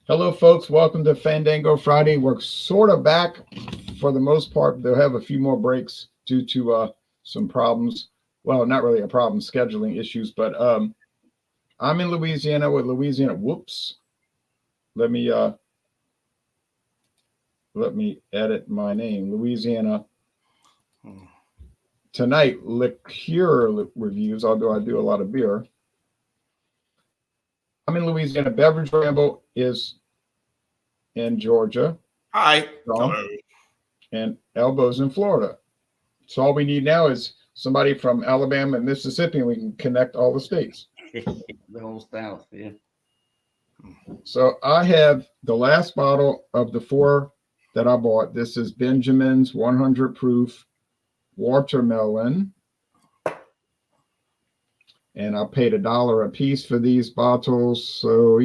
Hello, folks. Welcome to Fandango Friday. We're sort of back for the most part. They'll have a few more breaks due to some problems. Well, not really a problem, scheduling issues, but I'm in Louisiana with Louisiana. Whoops. Let me let me edit my name. Louisiana tonight. Liqueur reviews. Although I do a lot of beer. I'm in Louisiana. Beverage Ramble is in Georgia. Hi. Wrong. Hello. And Elbows in Florida. So all we need now is somebody from Alabama and Mississippi, and we can connect all the states. The whole South, yeah. So I have the last bottle of the four that I bought. This is Benjamin's 100 proof watermelon. And I paid $1 a piece for these bottles. So,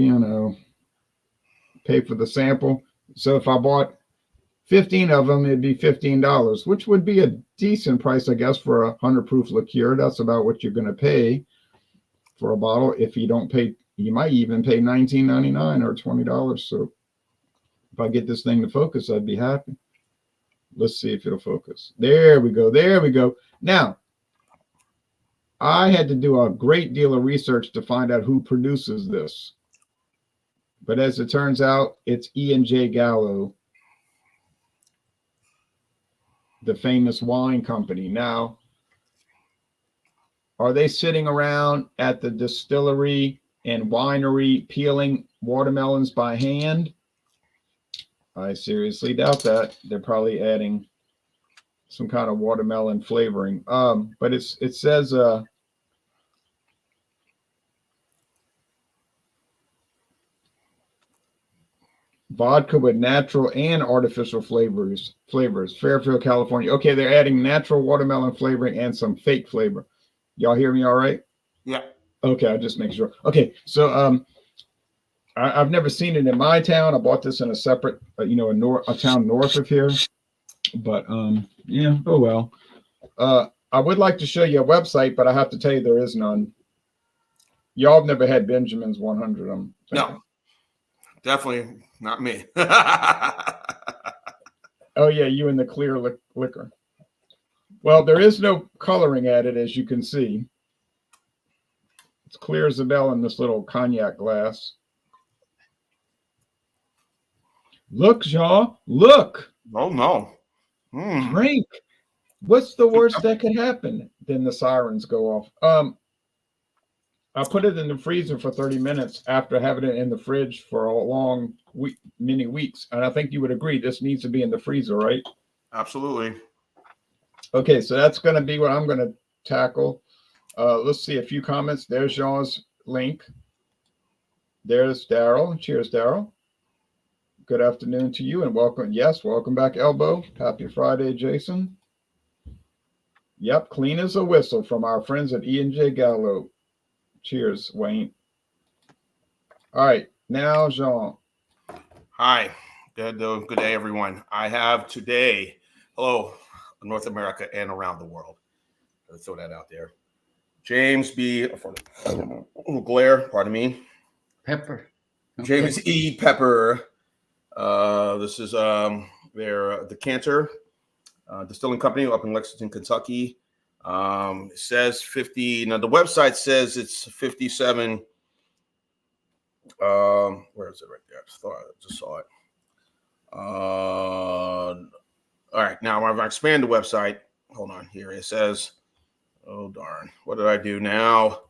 pay for the sample. So if I bought 15 of them, it'd be $15, which would be a decent price, I guess, for a 100 proof liqueur. That's about what you're going to pay for a bottle. If you don't pay, you might even pay $19.99 or $20. So if I get this thing to focus, I'd be happy. Let's see if it'll focus. There we go. There we go. Now, I had to do a great deal of research to find out who produces this. But as it turns out, it's E&J Gallo, the famous wine company. Now, are they sitting around at the distillery and winery peeling watermelons by hand? I seriously doubt that. They're probably adding some kind of watermelon flavoring. But it says vodka with natural and artificial flavors. Fairfield, California. Okay, they're adding natural watermelon flavoring and some fake flavor. Y'all hear me all right? Yeah. Okay, I'll just make sure. Okay, so I've never seen it in my town. I bought this in a separate, a town north of here. But yeah, oh well. I would like to show you a website, but I have to tell you there is none. Y'all have never had Benjamin's 100. No, definitely not me. Oh yeah, you and the clear liquor. Well, there is no coloring added, as you can see. It's clear as a bell in this little cognac glass. Look, Jean, look. Oh, no. Drink. What's the worst that could happen? Then the sirens go off. I put it in the freezer for 30 minutes after having it in the fridge for a long week, many weeks. And I think you would agree this needs to be in the freezer, right? Absolutely. Okay, so that's going to be what I'm going to tackle. Let's see a few comments. There's Jean's link. There's Daryl. Cheers, Daryl. Good afternoon to you and welcome. Yes, welcome back, Elbow. Happy Friday, Jason. Yep, clean as a whistle from our friends at E&J Gallo. Cheers, Wayne. All right, now, Jean. Hi. Good day, everyone. I have today, hello, North America and around the world. Let's throw that out there. James B. Glare, pardon me. Pepper. James E. Pepper. This is their decanter distilling company up in Lexington, Kentucky. It says 50. Now the website says it's 57. Where is it right there? I just saw it. All right. Now if I expand the website, hold on here. It says, oh darn, what did I do now?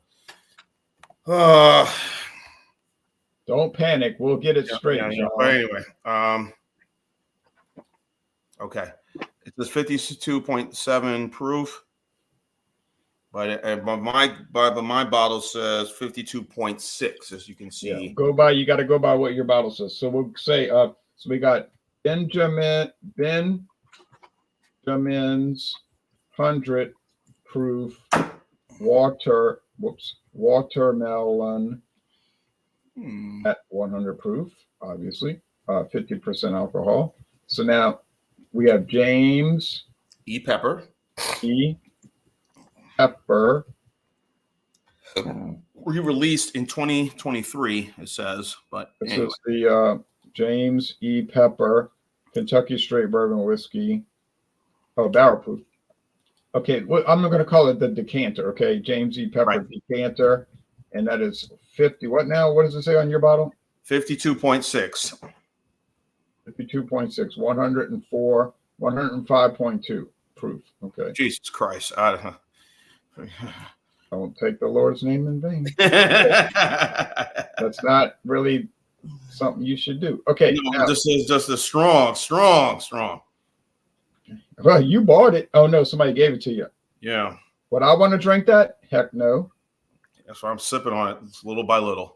Don't panic. We'll get it straight. Yeah. But anyway, okay. It says 52.7 proof, but my bottle says 52.6, as you can see. Yeah, go by. You got to go by what your bottle says. So we'll say. So we got Benjamin's 100 proof watermelon at 100 proof, obviously, 50% alcohol. So now we have James E. Pepper. re-released in 2023. It says, but This anyway. is the James E. Pepper Kentucky Straight Bourbon Whiskey. Oh, barrel proof. Okay, well, I'm going to call it the decanter. Okay, James E. Pepper decanter, and that is 50. What now? What does it say on your bottle? 52.6. 52.6, 104, 105.2 proof. Okay. Jesus Christ. Don't take the Lord's name in vain. That's not really something you should do. Okay. No, now, this is just a strong. Well, you bought it. Oh, no, somebody gave it to you. Yeah. Would I want to drink that? Heck no. That's why I'm sipping on it. It's little by little.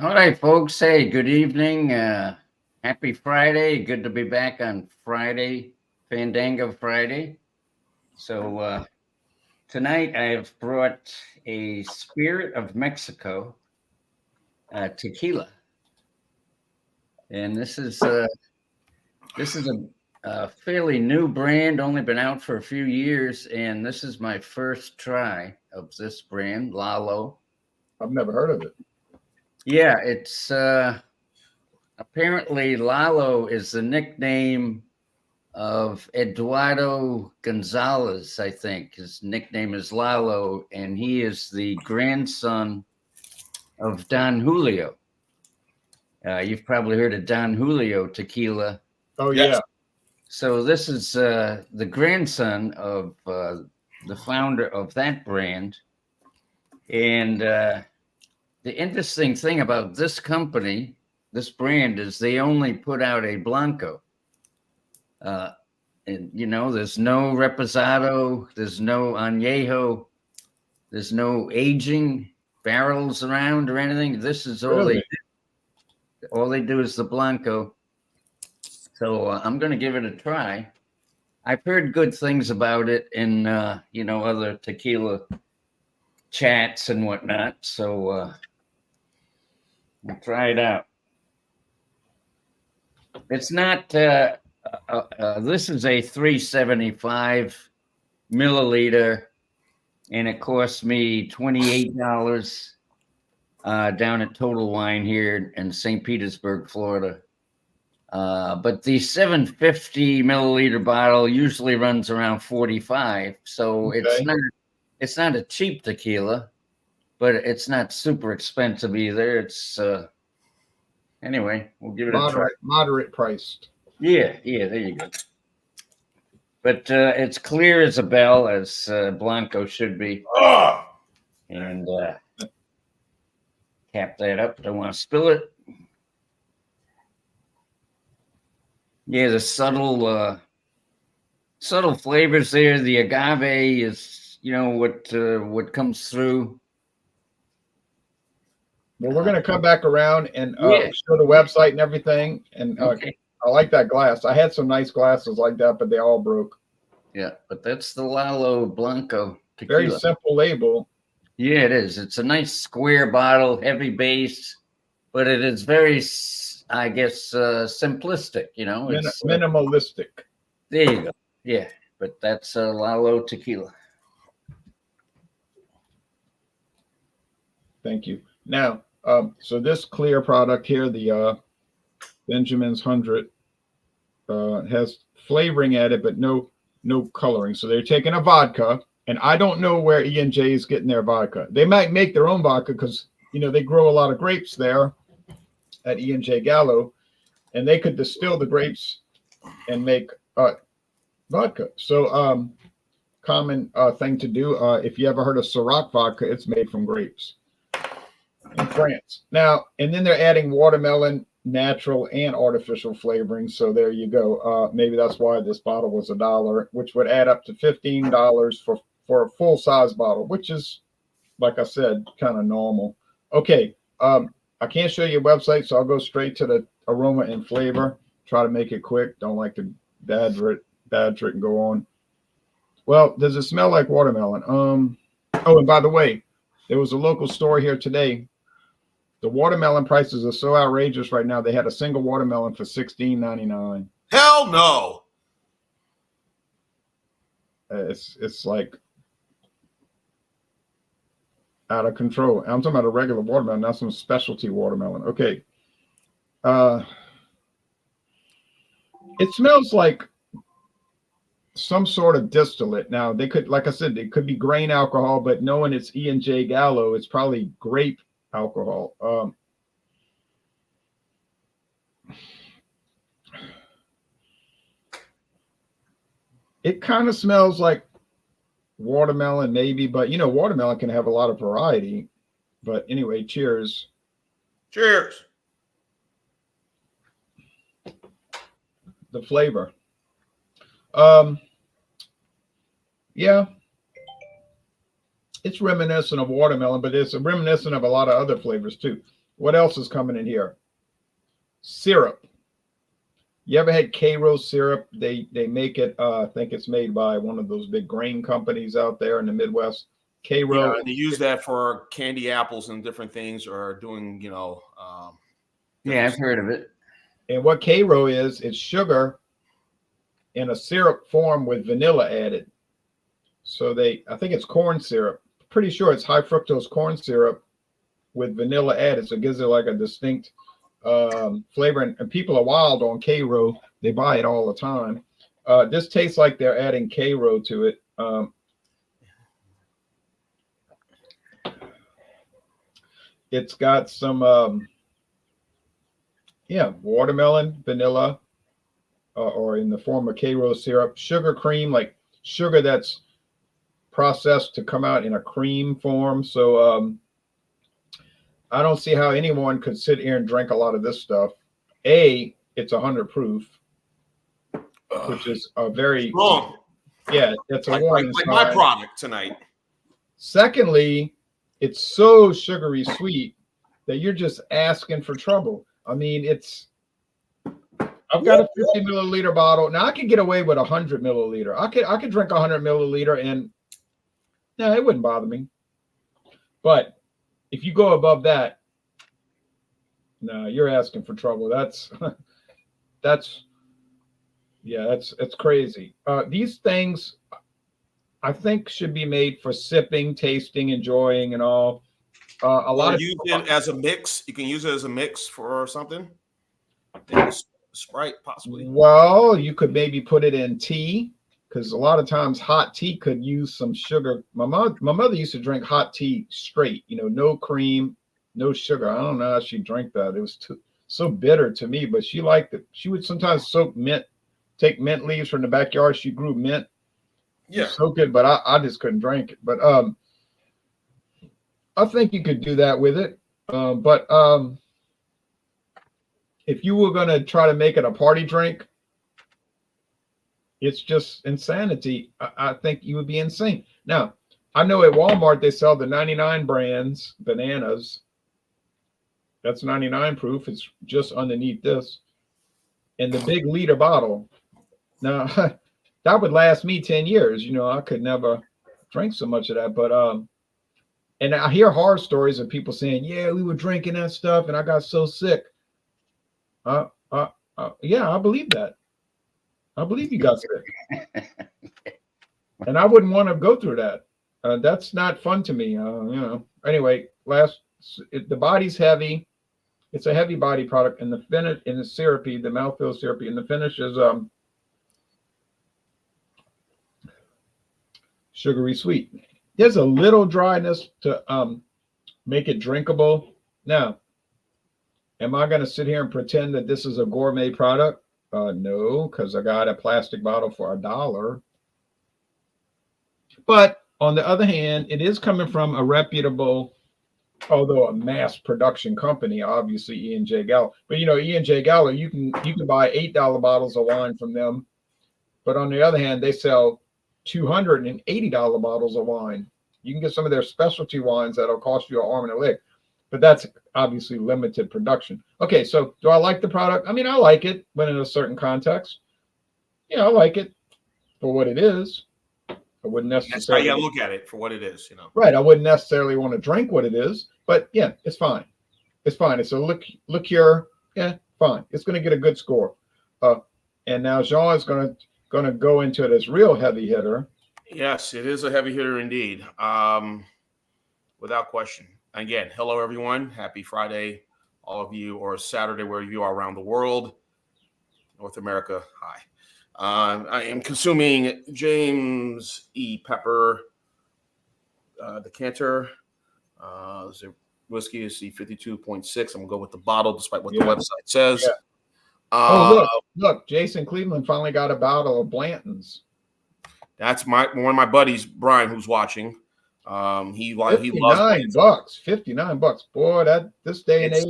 All right, folks. Hey, good evening. Happy Friday. Good to be back on Friday, Fandango Friday. So tonight I have brought a Spirit of Mexico tequila, and this is a fairly new brand, only been out for a few years, and this is my first try of this brand, Lalo. I've never heard of it. Yeah, it's apparently Lalo is the nickname of Eduardo Gonzalez, I think. His nickname is Lalo, and he is the grandson of Don Julio. You've probably heard of Don Julio tequila. Oh, Yes. yeah. So this is the grandson of the founder of that brand. And the interesting thing about this company, this brand, is they only put out a Blanco. And, you know, there's no Reposado, there's no Añejo, there's no aging barrels around or anything. This is all Really? they do. All they do is the Blanco. So I'm going to give it a try. I've heard good things about it in, you know, other tequila chats and whatnot. So we'll try it out. It's not, this is a 375 milliliter, and it cost me $28 down at Total Wine here in St. Petersburg, Florida. But the 750 milliliter bottle usually runs around 45. So Okay. it's not a cheap tequila, but it's not super expensive either. It's anyway, we'll give it a try. Moderate priced. Yeah, there you go. But it's clear as a bell, as Blanco should be. Oh! And cap that up. Don't want to spill it. Yeah, the subtle flavors there. The agave is, you know, what comes through. Well, we're going to come back around and Yeah. show the website and everything. And Okay. I like that glass. I had some nice glasses like that, but they all broke. Yeah, but that's the Lalo Blanco tequila. Very simple label. Yeah, it is. It's a nice square bottle, heavy base, but it is very, I guess, simplistic. You know, it's Minimalistic. there you go. Yeah, but that's Lalo tequila. Thank you. Now, so this clear product here, the Benjamin's 100, has flavoring at it, but no coloring. So they're taking a vodka, and I don't know where E&J is getting their vodka. They might make their own vodka because, you know, they grow a lot of grapes there at E&J Gallo, and they could distill the grapes and make vodka. So common thing to do. If you ever heard of Ciroc vodka, it's made from grapes in France. Now, and then they're adding watermelon, natural and artificial flavoring. So there you go. Maybe that's why this bottle was $1, which would add up to $15 for a full size bottle, which is, like I said, kind of normal. Okay. I can't show you a website, so I'll go straight to the aroma and flavor. Try to make it quick. Don't like to badger it and go on. Well, does it smell like watermelon? Oh, and by the way, there was a local store here today. The watermelon prices are so outrageous right now. They had a single watermelon for $16.99. Hell no. It's like Out of control. I'm talking about a regular watermelon, not some specialty watermelon. Okay. It smells like some sort of distillate. Now they could, like I said, it could be grain alcohol, but knowing it's E&J Gallo, it's probably grape alcohol. It kind of smells like watermelon, maybe, but you know, watermelon can have a lot of variety. But anyway, cheers. Cheers. The flavor. Yeah, it's reminiscent of watermelon, but it's reminiscent of a lot of other flavors too. What else is coming in here? Syrup. You ever had Cairo syrup? They make it. I think it's made by one of those big grain companies out there in the Midwest. Cairo. Yeah, and they use that for candy apples and different things, or doing, Yeah, I've heard of it. And what Cairo is, it's sugar in a syrup form with vanilla added. So I think it's corn syrup. Pretty sure it's high fructose corn syrup with vanilla added. So it gives it like a distinct flavor. And people are wild on Cairo. They buy it all the time. This tastes like they're adding Cairo to it. It's got some, watermelon, vanilla, or in the form of Cairo syrup, sugar cream, like sugar that's processed to come out in a cream form. So I don't see how anyone could sit here and drink a lot of this stuff. It's 100 proof, which is a very strong. Yeah, it's a warning like my product tonight. Secondly, it's so sugary sweet that you're just asking for trouble. I mean, I've got a 50 milliliter bottle. Now I could get away with 100 milliliter. I could drink 100 milliliter and no, it wouldn't bother me. But if you go above that, no, you're asking for trouble. That's crazy. These things I think should be made for sipping, tasting, enjoying, and all. A lot of use it as a mix. You can use it as a mix for something. Sprite, possibly. Well, you could maybe put it in tea, because a lot of times hot tea could use some sugar. My mother used to drink hot tea straight, no cream, no sugar. I don't know how she drank that. It was so bitter to me, but she liked it. She would sometimes take mint leaves from the backyard. She grew mint. Yeah. So good, but I just couldn't drink it. But I think you could do that with it. But if you were going to try to make it a party drink, it's just insanity. I think you would be insane. Now, I know at Walmart they sell the 99 brands bananas. That's 99 proof. It's just underneath this. And the big liter bottle. Now, that would last me 10 years. I could never drink so much of that. But and I hear horror stories of people saying, yeah, we were drinking that stuff and I got so sick. Yeah, I believe that. I believe you got sick. And I wouldn't want to go through that. That's not fun to me. Anyway, the body's heavy. It's a heavy body product, and the finish in the syrupy, the mouthfeel syrupy, and the finish is sugary sweet. There's a little dryness to make it drinkable. Now, am I going to sit here and pretend that this is a gourmet product? No, because I got a plastic bottle for $1. But on the other hand, it is coming from a reputable, although a mass production company, obviously E&J Gallo. But E&J Gallo, you can buy $8 bottles of wine from them. But on the other hand, they sell $280 bottles of wine. You can get some of their specialty wines that'll cost you an arm and a leg. But that's obviously limited production. Okay, so do I like the product? I mean, I like it, but in a certain context. Yeah, I like it for what it is. I wouldn't necessarily. That's how you look at it for what it is, Right. I wouldn't necessarily want to drink what it is, but yeah, it's fine. It's fine. It's a liqueur. Yeah, fine. It's going to get a good score. And now Jean is going to go into it as real heavy hitter. Yes, it is a heavy hitter indeed. without question. Again, hello everyone. Happy Friday, all of you, or Saturday wherever you are around the world. North America, hi. I am consuming James E. Pepper decanter. The whiskey is C52.6. I'm gonna go with the bottle, despite what the website says. Yeah. Look, Jason Cleveland finally got a bottle of Blanton's. That's one of my buddies, Brian, who's watching. He loves $59. $59. Boy, this day and age.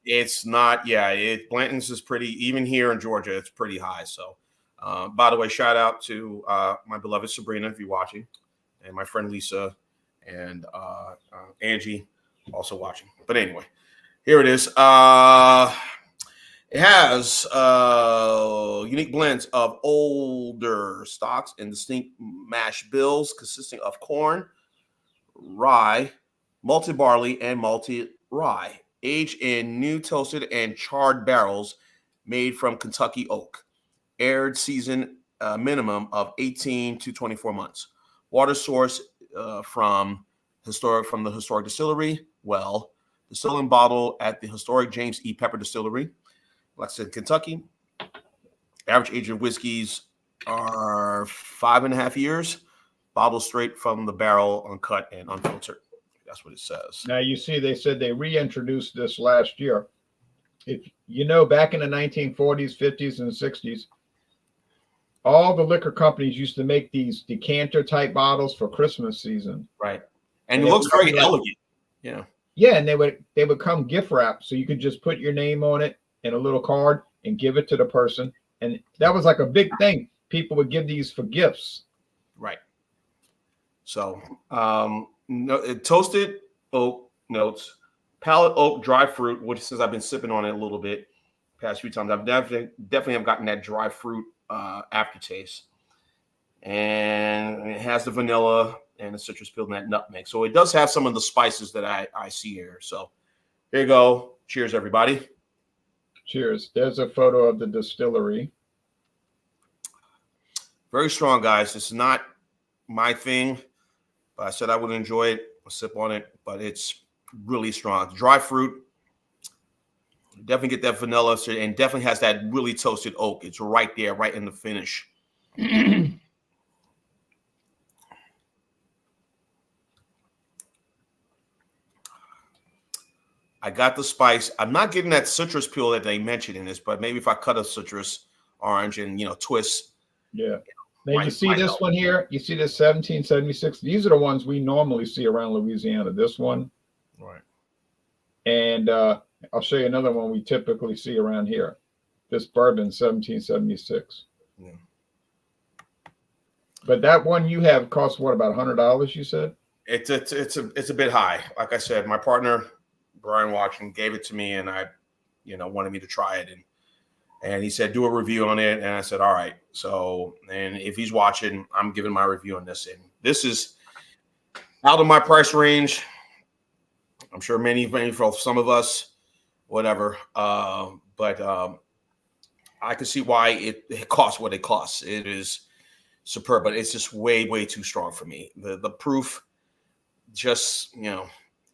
It's not. Yeah, Blanton's is pretty. Even here in Georgia, it's pretty high. So, by the way, shout out to my beloved Sabrina, if you're watching, and my friend Lisa, and Angie, also watching. But anyway, here it is. It has unique blends of older stocks and distinct mash bills consisting of corn, rye, malted barley, and malted rye, aged in new toasted and charred barrels made from Kentucky oak. Aired season minimum of 18 to 24 months. Water source from the historic distillery. Well, distilled and bottled at the historic James E. Pepper Distillery, Lexington, Kentucky. Average age of whiskeys are 5.5 years. Bottled straight from the barrel, uncut and unfiltered. That's what it says. Now, you see, they said they reintroduced this last year. If you know, back in the 1940s, 50s, and 60s, all the liquor companies used to make these decanter type bottles for Christmas season. Right. And it looks very elegant. Yeah. Yeah, and they would come gift wrapped, so you could just put your name on it in a little card and give it to the person. And that was like a big thing. People would give these for gifts. Right. So, toasted oak notes, palate oak, dry fruit, which since I've been sipping on it a little bit past few times, I've definitely have gotten that dry fruit aftertaste. And it has the vanilla and the citrus peel and that nutmeg. So it does have some of the spices that I see here. So here you go. Cheers, everybody. Cheers. There's a photo of the distillery. Very strong, guys. It's not my thing, but I said I would enjoy it. I'll sip on it, but it's really strong. Dry fruit. Definitely get that vanilla, and definitely has that really toasted oak. It's right there, right in the finish. I got the spice. I'm not getting that citrus peel that they mentioned in this, but maybe if I cut a citrus orange and twist. Yeah. Now you see this one here. You see this 1776. These are the ones we normally see around Louisiana. This one, right? And I'll show you another one we typically see around here. This bourbon 1776. Yeah. But that one you have costs what, about $100? You said it's a bit high. Like I said, my partner Brian Watson gave it to me, and I, wanted me to try it, and he said do a review on it, and I said all right. So, and if he's watching, I'm giving my review on this, and this is out of my price range. I'm sure many for some of us, whatever. But I can see why it costs what it costs. It is superb, but it's just way too strong for me. The proof, just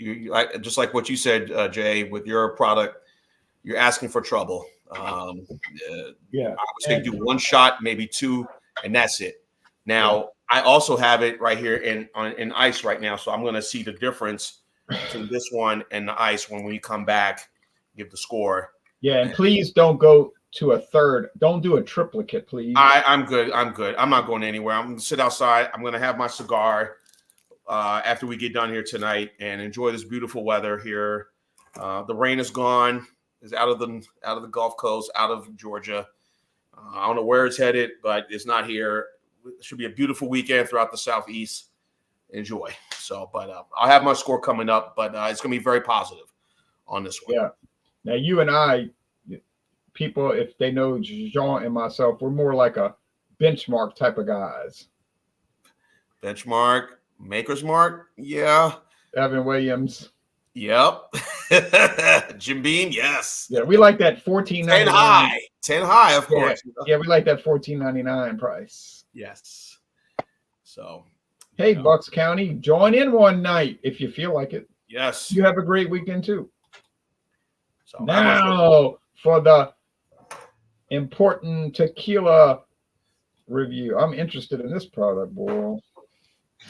you just like what you said, Jay, with your product, you're asking for trouble. Yeah, I would say do one shot, maybe two, and that's it. Now I also have it right here in ice right now, so I'm going to see the difference between this one and the ice when we come back, give the score. Yeah, and please don't go to a third. Don't do a triplicate, please. I'm good. I'm not going anywhere. I'm going to sit outside. I'm going to have my cigar after we get done here tonight and enjoy this beautiful weather here. The rain is gone. It's out of the Gulf Coast, out of Georgia. I don't know where it's headed, but it's not here. It should be a beautiful weekend throughout the Southeast. Enjoy. So, but I'll have my score coming up, but it's going to be very positive on this one. Yeah. Now, you and I, people, if they know Jean and myself, we're more like a benchmark type of guys. Benchmark, Maker's Mark, yeah. Evan Williams. Yep. Jim Beam, yes. Yeah, we like that $14.99. 10 high, of course. Yeah, we like that $14.99 price. Yes. So Hey, Yeah. Bucks County, join in one night if you feel like it. Yes. You have a great weekend too. So how much was Now for the important tequila review. I'm interested in this product, boy. it?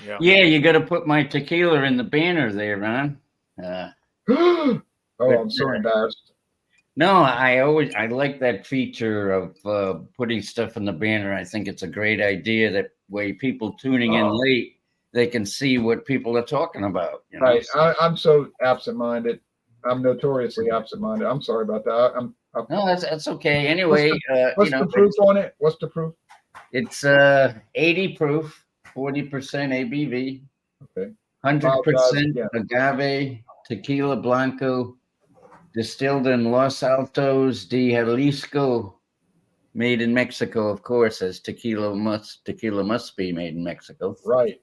Yeah. Yeah, you got to put my tequila in the banner there, Ron. Oh, But, I'm so embarrassed. No, I like that feature of putting stuff in the banner. I think it's a great idea. That way, people tuning in late, they can see what people are talking about. You know? Right. I'm so absent-minded. I'm notoriously absent-minded. I'm sorry about that. No, that's okay. Anyway, What's the proof on it? What's the proof? it's 80 proof, 40% ABV, Okay. 100% Yeah. agave tequila blanco, distilled in Los Altos de Jalisco, made in Mexico, of course, as tequila must be made in Mexico. Right.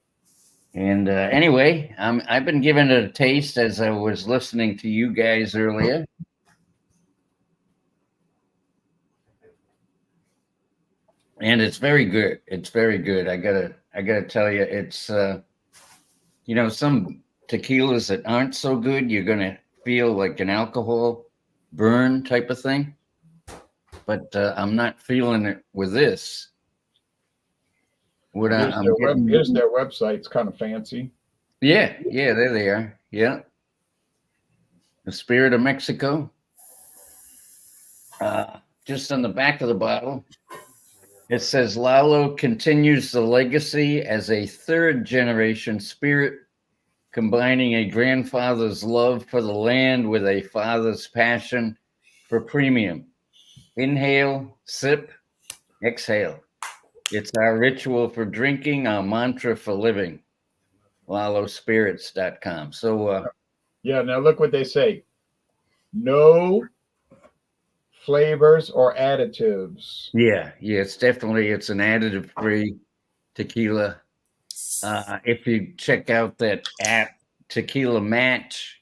And anyway, I've been giving it a taste as I was listening to you guys earlier. And it's very good. It's very good. I gotta tell you, it's some tequilas that aren't so good, you're gonna feel like an alcohol burn type of thing. But I'm not feeling it with this. What I'm getting, Here's their website. It's kind of fancy. yeah, there they are. Yeah, the Spirit of Mexico. Just on the back of the bottle, it says Lalo continues the legacy as a third generation spirit, combining a grandfather's love for the land with a father's passion for premium. Inhale, sip, exhale. It's our ritual for drinking, our mantra for living. LaloSpirits.com. So, Yeah. Now look what they say. No flavors or additives. yeah, it's an additive free tequila. If you check out that app, Tequila Match,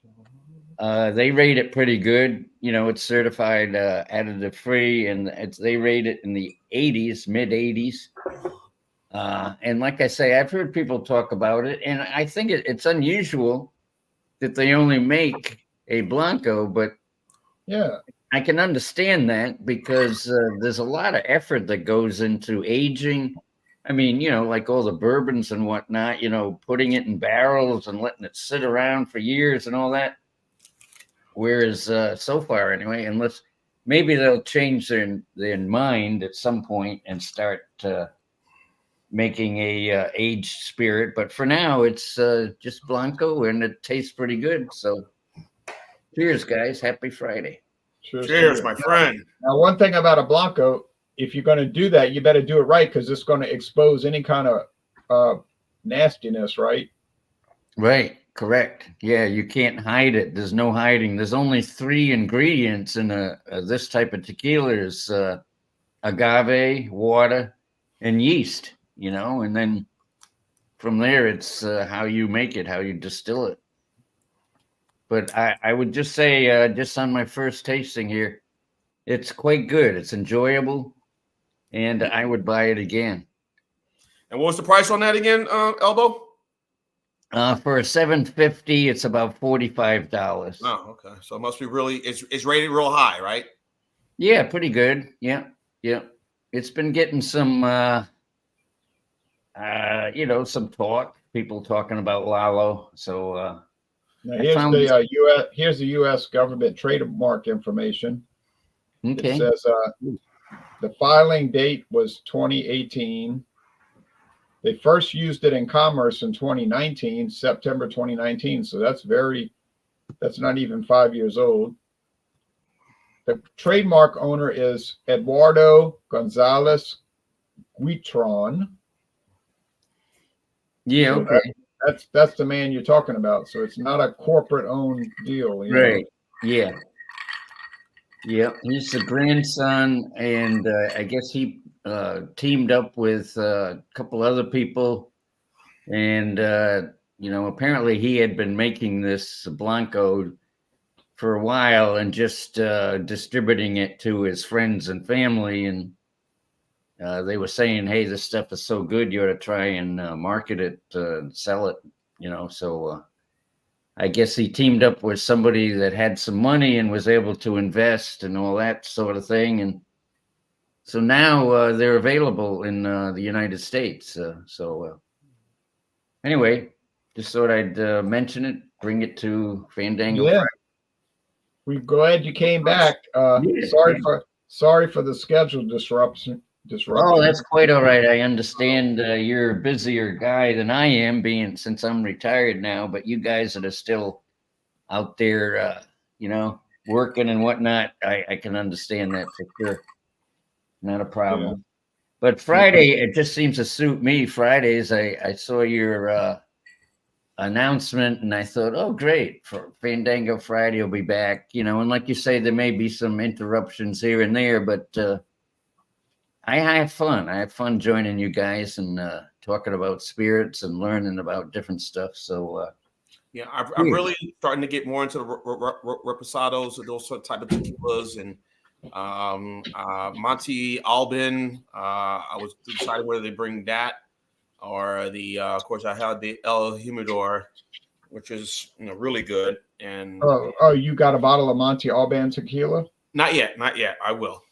they rate it pretty good. It's certified additive free, and they rate it in the 80s, mid 80s. And like I say, I've heard people talk about it, and I think it's unusual that they only make a Blanco, but Yeah. I can understand that because there's a lot of effort that goes into aging. I mean, like all the bourbons and whatnot, putting it in barrels and letting it sit around for years and all that. Whereas so far, anyway, unless maybe they'll change their mind at some point and start making a aged spirit. But for now, it's just Blanco, and it tastes pretty good. So, cheers, guys! Happy Friday. Cheers, my friend. Now, one thing about a Blanco, if you're going to do that, you better do it right because it's going to expose any kind of nastiness, right? Right. Correct. Yeah, you can't hide it. There's no hiding. There's only 3 ingredients in this type of tequila: is agave, water, and yeast. And then from there, it's how you make it, how you distill it. But I would just say, just on my first tasting here, it's quite good. It's enjoyable, and I would buy it again. And what was the price on that again, Elbow? For a $7.50, it's about $45. Oh, okay. So it must be really it's rated real high, right? Yeah, pretty good. Yeah. It's been getting some some talk, people talking about Lalo. So Now, here's the U.S. government trademark information. okay. It says the filing date was 2018. They first used it in commerce in 2019, September 2019. So that's not even 5 years old. The trademark owner is Eduardo Gonzalez Guitron. Yeah, So okay. That's the man you're talking about. So it's not a corporate owned deal. Right. Yeah. Yep. He's the grandson, and I guess he teamed up with a couple other people, and apparently he had been making this Blanco for a while and just distributing it to his friends and family, and they were saying, "Hey, this stuff is so good, you ought to try and market it, sell it." So I guess he teamed up with somebody that had some money and was able to invest and all that sort of thing, and so now they're available in the United States. Anyway, just thought I'd mention it, bring it to Fandango. Yeah, we're glad you came back. Yeah. Sorry for the schedule disruption. Oh, that's quite all right. I understand you're a busier guy than I am, being since I'm retired now. But you guys that are still out there, working and whatnot, I can understand that for sure. Not a problem. Yeah. But Friday, it just seems to suit me. Fridays, I saw your announcement and I thought, oh, great, for Fandango Friday will be back. And like you say, there may be some interruptions here and there, but I have fun. I have fun joining you guys and talking about spirits and learning about different stuff. So yeah, I'm really starting to get more into the reposados and those type of tequilas and Monte Alban. I was deciding whether they bring that or the. Of course, I had the El Humidor, which is really good. And you got a bottle of Monte Alban tequila? Not yet. I will.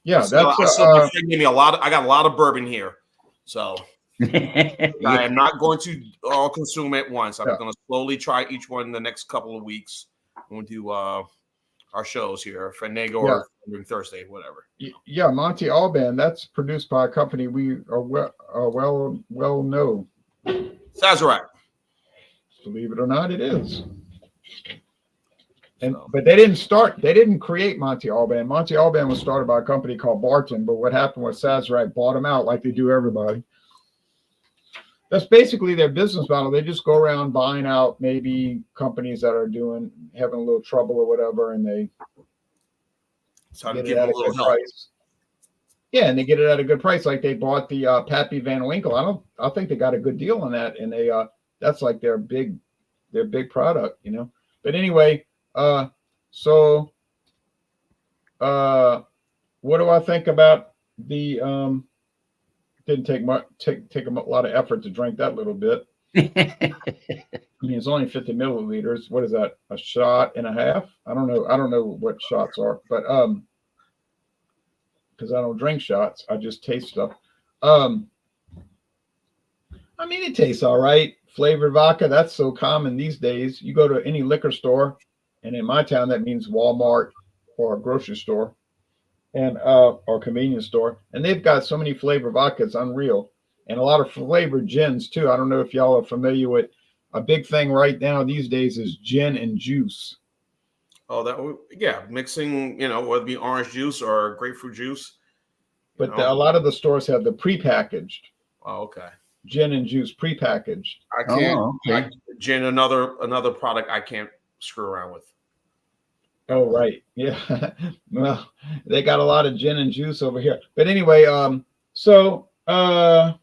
Yeah, my friend gave me a lot. I got a lot of bourbon here, so I am not going to all consume at once. I'm going to slowly try each one in the next couple of weeks when we do our shows here, Fandango or Thursday, whatever. Yeah, Monte Alban. That's produced by a company we are well know. Sazerac. Believe it or not, it is. But they didn't create Monte Alban. Monte Alban was started by a company called Barton, but what happened was Sazerac bought them out like they do everybody. That's basically their business model. They just go around buying out maybe companies that are having a little trouble or whatever, and they get it at a good price. Yeah, and they get it at a good price. Like they bought the Pappy Van Winkle. I think they got a good deal on that, and that's like their big product, But anyway. So what do I think about the didn't take a lot of effort to drink that little bit. I mean, it's only 50 milliliters. What is that? A shot and a half? I don't know what shots are, but because I don't drink shots, I just taste stuff. I mean, it tastes all right. Flavored vodka, that's so common these days. You go to any liquor store, and in my town, that means Walmart or a grocery store and or convenience store. And they've got so many flavored vodkas, unreal. And a lot of flavored gins, too. I don't know if y'all are familiar with a big thing right now these days is gin and juice. Oh, mixing, whether it be orange juice or grapefruit juice. But a lot of the stores have the prepackaged. Oh, okay. Gin and juice prepackaged. I can't. Gin, another product I can't screw around with. Oh, right. Yeah. Well, they got a lot of gin and juice over here. But anyway, so I'm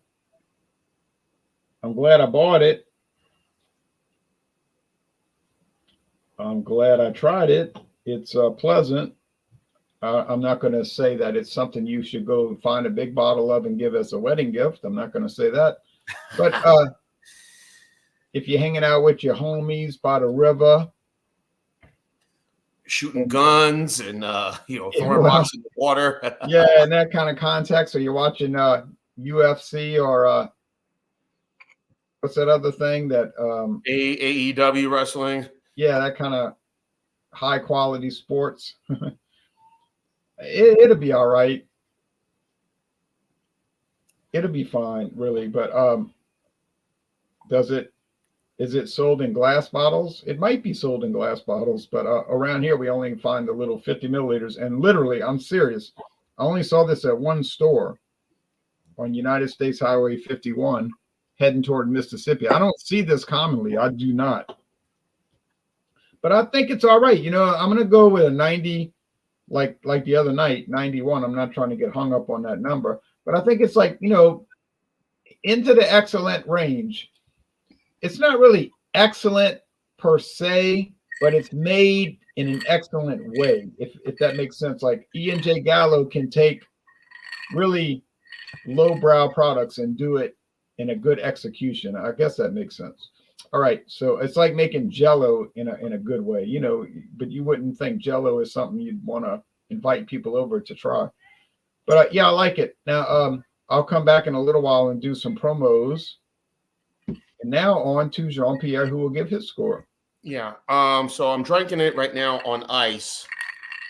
glad I bought it. I'm glad I tried it. It's pleasant. I'm not going to say that it's something you should go find a big bottle of and give as a wedding gift. I'm not going to say that. But if you're hanging out with your homies by the river, shooting guns and throwing rocks in the water. Yeah, in that kind of context, or you're watching UFC or what's that other thing that AEW wrestling? Yeah, that kind of high quality sports. It'll be all right. It'll be fine, really. But is it sold in glass bottles? It might be sold in glass bottles, but around here we only find the little 50 milliliters. And literally, I'm serious. I only saw this at one store on United States Highway 51 heading toward Mississippi. I don't see this commonly. I do not. But I think it's all right. I'm going to go with a 90, like the other night, 91. I'm not trying to get hung up on that number. But I think it's like, into the excellent range. It's not really excellent per se, but it's made in an excellent way, if that makes sense. Like Ian J. Gallo can take really lowbrow products and do it in a good execution. I guess that makes sense. All right, so it's like making Jello in a good way, you know, but you wouldn't think Jello is something you'd want to invite people over to try. But yeah, I like it. Now, I'll come back in a little while and do some promos. And now on to Jean-Pierre, who will give his score. Yeah. So I'm drinking it right now on ice.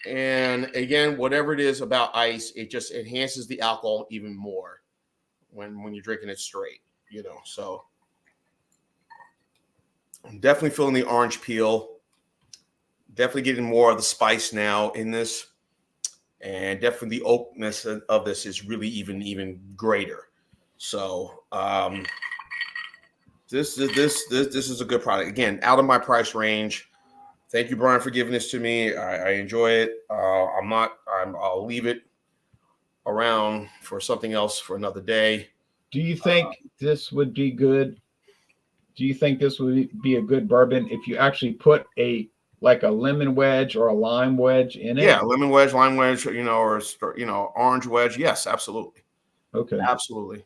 And again, whatever it is about ice, it just enhances the alcohol even more when you're drinking it straight, you know. So I'm definitely feeling the orange peel. Definitely getting more of the spice now in this. And definitely the oakness of this is really even greater. So this is a good product. Again, out of my price range. Thank you, Brian, for giving this to me. I enjoy it. I'll leave it around for something else for another day. Do you think this would be good? Do you think this would be a good bourbon if you actually put like a lemon wedge or a lime wedge in it? Yeah, lemon wedge, lime wedge, you know, or orange wedge. Yes, absolutely. Okay. Absolutely.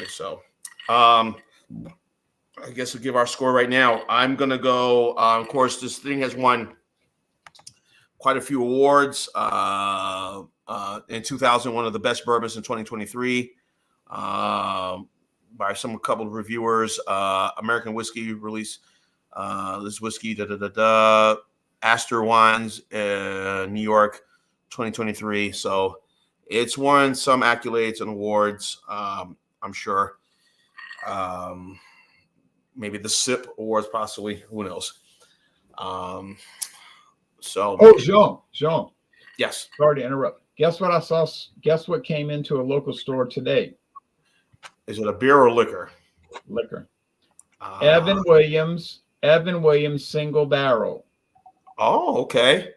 So, I guess we'll give our score right now. I'm going to go, of course, this thing has won quite a few awards. In 2000, one of the best bourbons in 2023 by a couple of reviewers. American Whiskey released this whiskey, Astor Wines, New York, 2023. So it's won some accolades and awards, I'm sure. Maybe the SIP awards, possibly. Who knows? Jean. Yes. Sorry to interrupt. Guess what I saw? Guess what came into a local store today? Is it a beer or liquor? Liquor. Evan Williams single barrel. Oh, okay.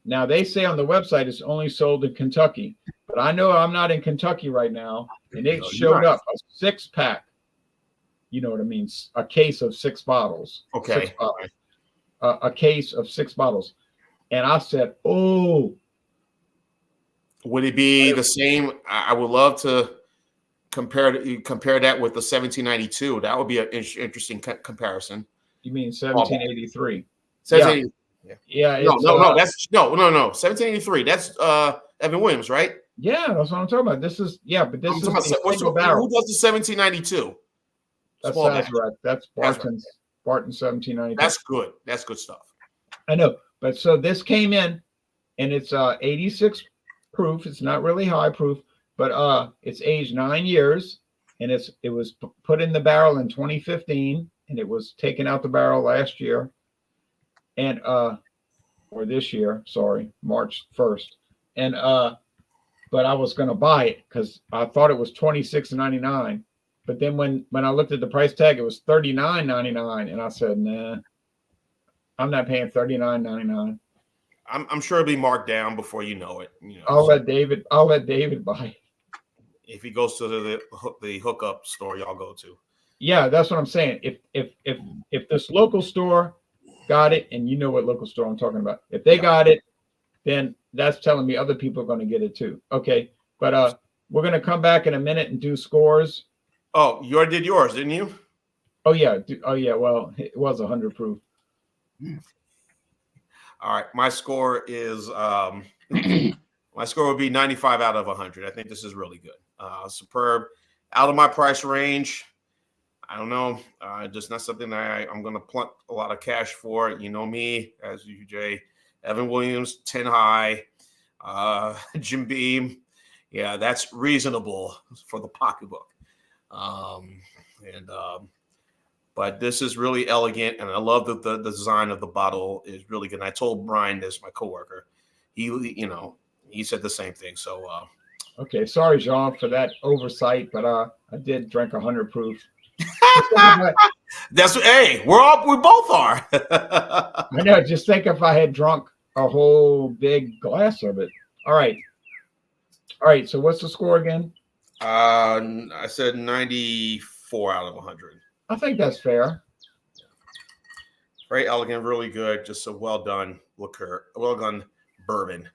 Now they say on the website it's only sold in Kentucky, but I know I'm not in Kentucky right now, and it showed up a 6-pack. You know what I mean? A case of 6 bottles. Okay. 6 bottles. A case of 6 bottles. And I said, oh. Would it be the same? I would love to compare that with the 1792. That would be an interesting comparison. You mean 1783? Yeah. No. That's no. 1783. That's Evan Williams, right? Yeah, that's what I'm talking about. This is but this is who does the 1792? That's Sazerac. That's Barton 1792. That's good. That's good stuff. I know, but so this came in, and it's 86 proof. It's not really high proof, but it's aged 9 years, and it was put in the barrel in 2015, and it was taken out the barrel last year, and or this year, sorry, March 1st, and but I was going to buy it because I thought it was $26.99. But then when I looked at the price tag, it was $39.99, and I said, "Nah, I'm not paying $39.99." I'm sure it'll be marked down before you know it. You know, I'll let David buy it. If he goes to the hookup store y'all go to. Yeah, that's what I'm saying. If this local store got it, and you know what local store I'm talking about, if they got it, then that's telling me other people are going to get it too. Okay, but we're going to come back in a minute and do scores. Oh, you already did yours, didn't you? Oh yeah. Well, it was 100 proof. All right, my score is my score would be 95 out of 100. I think this is really good. Superb, out of my price range. I don't know, just not something that I'm going to plunk a lot of cash for. You know me, as you, Jay. Evan Williams, 10 high. Jim Beam, yeah, that's reasonable for the pocketbook. But this is really elegant, and I love the design of the bottle is really good. And I told Brian this, my coworker, he said the same thing. So okay, sorry, Jean, for that oversight, but I did drink 100 proof. That's hey, we both are. I know. Just think if I had drunk a whole big glass of it. All right. So what's the score again? I said 94 out of 100. I think that's fair. Very elegant, really good. Just a well done liqueur, well done bourbon.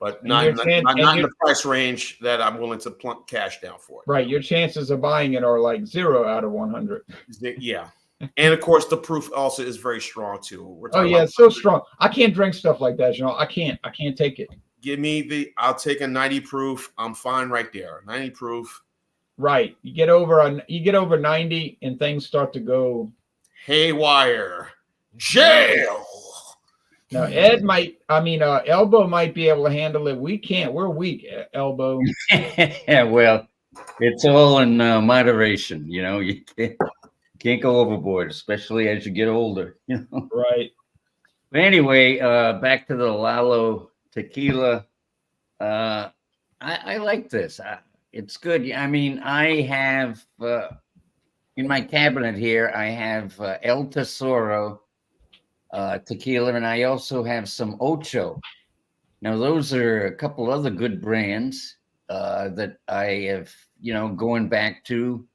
but And not your not, chan- not, and not in your- the price range that I'm willing to plunk cash down for it. Right. Your chances of buying it are like 0 out of 100. Yeah, and of course the proof also is very strong too. We're Oh talking yeah, about it's so strong. I can't drink stuff like that, you know. I can't take it. give me I'll take a 90 proof. I'm fine right there. 90 proof. Right. You get over 90 and things start to go Haywire. Jail. now. Elbow might be able to handle it. We can't. We're weak, Elbow. Yeah, well, it's all in moderation. You know, you can't go overboard, especially as you get older. You know. Right. But anyway, back to the Lalo tequila. I like this. It's good. I mean, I have in my cabinet here, I have El Tesoro tequila, and I also have some Ocho. Now, those are a couple other good brands that I have, going back to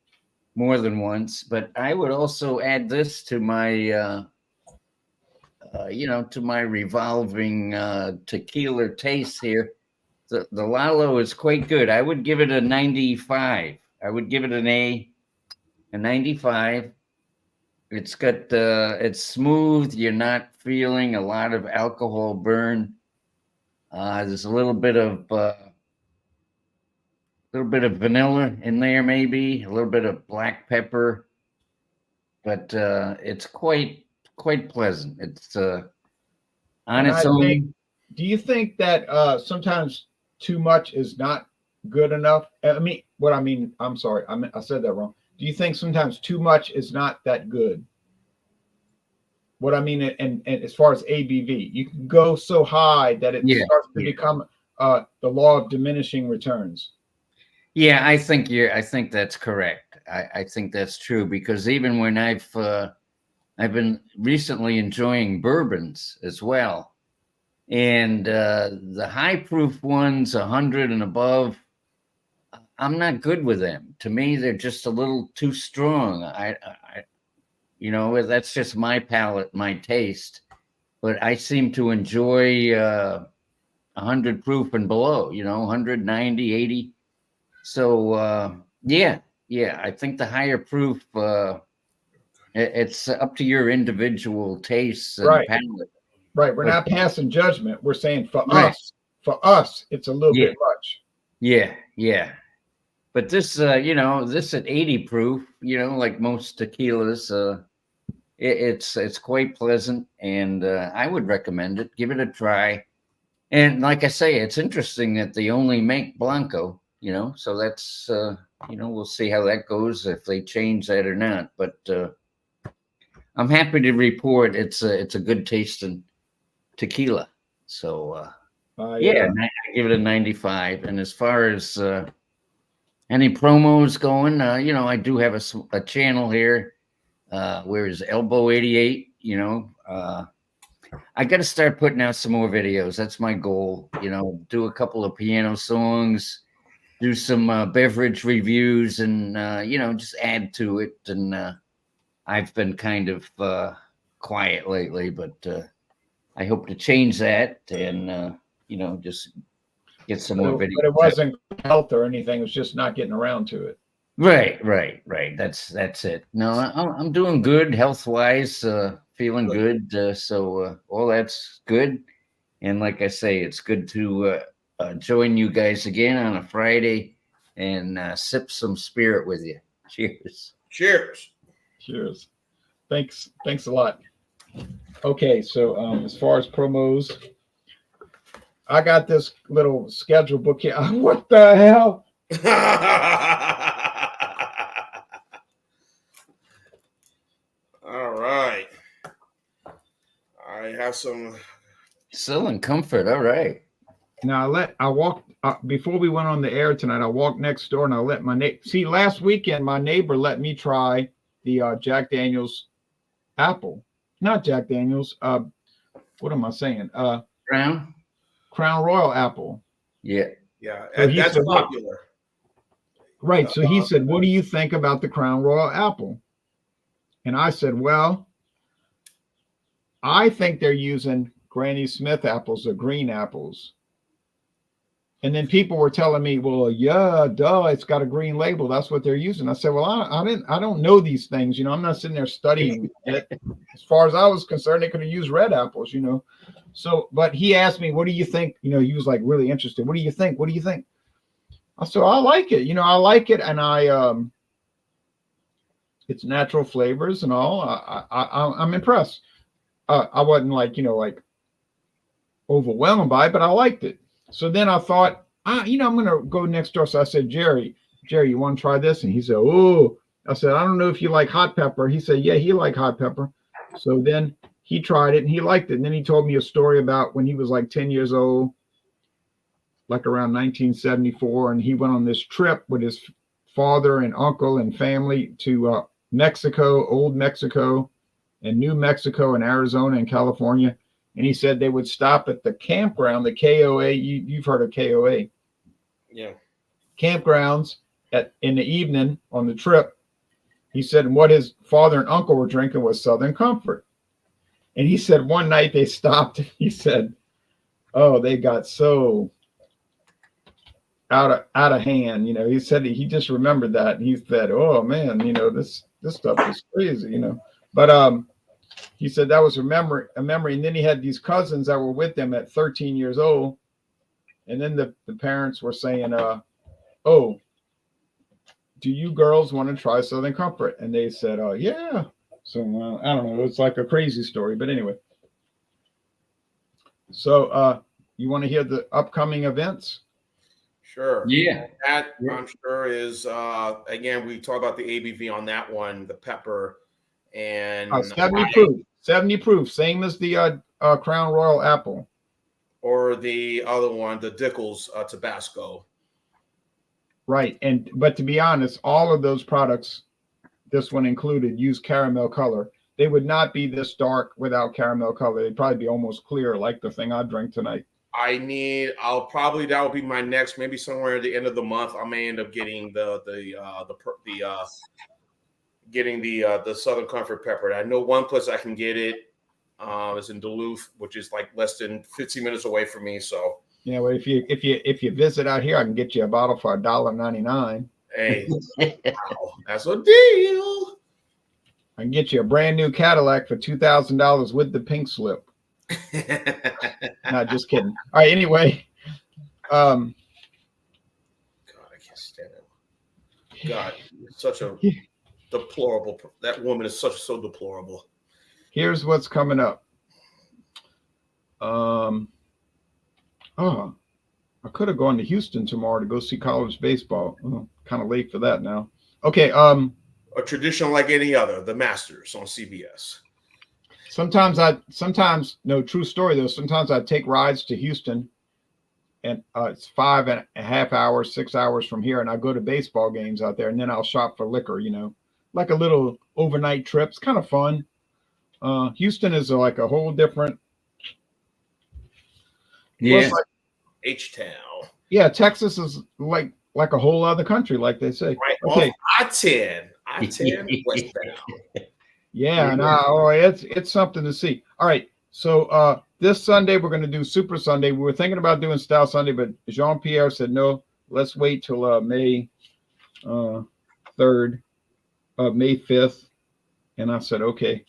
more than once. But I would also add this to my, to my revolving tequila taste here. The Lalo is quite good. I would give it a 95. I would give it a 95. It's got it's smooth. You're not feeling a lot of alcohol burn. There's a little bit of vanilla in there, maybe a little bit of black pepper, but it's quite pleasant. It's on And its I own. think, do you think that sometimes too much is not good enough? I'm sorry, I said that wrong. Do you think sometimes too much is not that good? What I mean, and as far as ABV, you can go so high that it starts to become the law of diminishing returns. Yeah, I think that's correct. I think that's true, because even when I've been recently enjoying bourbons as well, and the high proof ones, 100 and above, I'm not good with them. To me, they're just a little too strong. That's just my palate, my taste. But I seem to enjoy 100 proof and below, 190, 80. So yeah, I think the higher proof, it's up to your individual tastes and palate. Right. We're not passing judgment. We're saying for us, it's a little bit much. Yeah. But this, this at 80 proof, like most tequilas, it's quite pleasant, and I would recommend it. Give it a try. And like I say, it's interesting that they only make Blanco, so that's, we'll see how that goes, if they change that or not. But I'm happy to report it's a good tasting tequila. So I give it a 95. And as far as any promos going, I do have a channel here. Where is Elbow 88? I got to start putting out some more videos. That's my goal. Do a couple of piano songs, do some beverage reviews, and just add to it. And I've been kind of quiet lately, but I hope to change that and just get some more videos. But it wasn't health or anything. It was just not getting around to it. Right. That's it. No, I'm doing good health-wise, feeling good. So all that's good. And like I say, it's good to join you guys again on a Friday and sip some spirit with you. Cheers. Cheers. Thanks a lot. Okay, so as far as promos, I got this little schedule book here. What the hell? All right. I have some. Still in comfort. All right. Now I walked before we went on the air tonight. I walked next door and I let my last weekend my neighbor let me try the Jack Daniel's apple, not Jack Daniel's. What am I saying? Crown Royal apple. Yeah. So That's popular. Right. So he said, "What do you think about the Crown Royal apple?" And I said, "Well, I think they're using Granny Smith apples or green apples." And then people were telling me, well, yeah, duh, it's got a green label. That's what they're using. I said, well, I don't know these things. I'm not sitting there studying it. As far as I was concerned, they could have used red apples. So, but he asked me, what do you think? He was like really interested. What do you think? What do you think? I said, I like it. I like it. And it's natural flavors and all. I'm impressed. I wasn't like overwhelmed by it, but I liked it. So then I thought, I'm going to go next door. So I said, Jerry, you want to try this? And he said, oh, I said, I don't know if you like hot pepper. He said, yeah, he liked hot pepper. So then he tried it and he liked it. And then he told me a story about when he was like 10 years old, like around 1974. And he went on this trip with his father and uncle and family to Mexico, old Mexico, and New Mexico and Arizona and California. And he said they would stop at the campground, the KOA. You've heard of KOA. Yeah. Campgrounds in the evening on the trip. He said what his father and uncle were drinking was Southern Comfort. And he said one night they stopped. He said, oh, they got so out of hand. He said he just remembered that. He said, oh, man, this stuff is crazy, But he said that was a memory. And then he had these cousins that were with him at 13 years old. And then the parents were saying, oh, do you girls want to try Southern Comfort? And they said, oh, yeah. So I don't know. It's like a crazy story. But anyway. So you want to hear the upcoming events? Sure. Yeah. That I'm sure is, again, we talked about the ABV on that one, the pepper. And 70 proof, same as the Crown Royal apple, or the other one, the Dickles Tabasco. Right. But to be honest, all of those products, this one included, use caramel color. They would not be this dark without caramel color. They'd probably be almost clear, like the thing I drank tonight. That will be my next, maybe somewhere at the end of the month. I may end up getting the Southern Comfort pepper. I know one place I can get it is in Duluth, which is like less than 15 minutes away from me. So yeah, well, if you visit out here, I can get you a bottle for $1.99. Hey, wow, that's a deal. I can get you a brand new Cadillac for $2,000 with the pink slip. Not just kidding. All right. Anyway, God, I can't stand it. God, such a deplorable. That woman is so deplorable. Here's what's coming up. I could have gone to Houston tomorrow to go see college baseball. Kind of late for that now. Okay. A tradition like any other, the Masters on CBS. True story though. Sometimes I take rides to Houston, and it's 5.5 hours, 6 hours from here, and I go to baseball games out there, and then I'll shop for liquor. Like a little overnight trip. It's kind of fun. Houston is like a whole different. Yeah. H-Town. Yeah, Texas is like a whole other country, like they say. Right. Okay. I-10 westbound. Yeah, no, it's something to see. All right. So this Sunday we're going to do Super Sunday. We were thinking about doing Style Sunday, but Jean-Pierre said no. Let's wait till May 3rd, May 5th, and I said okay.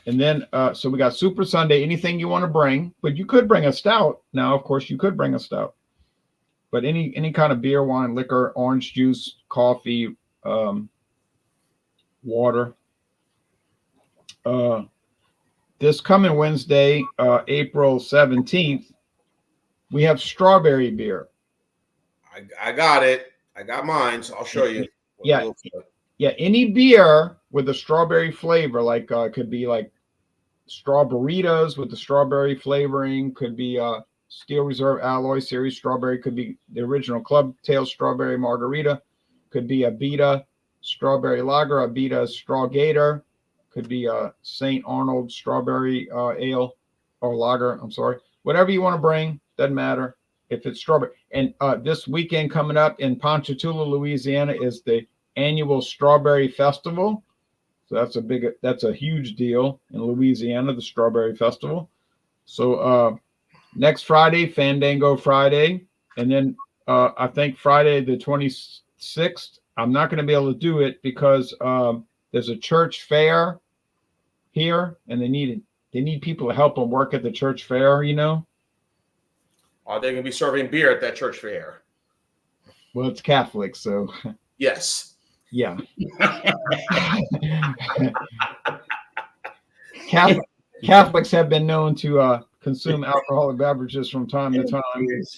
And then so we got Super Sunday. Anything you want to bring, but you could bring a stout. Now, of course, you could bring a stout, but any kind of beer, wine, liquor, orange juice, coffee, water. This coming Wednesday, April 17th, we have strawberry beer. I got it. I got mine, so I'll show you. Yeah. Any beer with a strawberry flavor, like could be like strawberritas with the strawberry flavoring, could be Steel Reserve Alloy Series strawberry, could be the original Club Tail strawberry margarita, could be a Beta strawberry lager, a Beta straw gator, could be a St. Arnold strawberry ale or lager. I'm sorry. Whatever you want to bring, doesn't matter if it's strawberry. And this weekend coming up in Ponchatoula, Louisiana is the annual Strawberry Festival. So that's a huge deal in Louisiana, the Strawberry Festival. So next Friday, Fandango Friday, And then I think Friday the 26th, I'm not going to be able to do it because there's a church fair here, and they need people to help them work at the church fair. You know. Are they going to be serving beer at that church fair? Well, it's Catholic, so Yes. yeah. Catholics have been known to consume alcoholic beverages from time to time.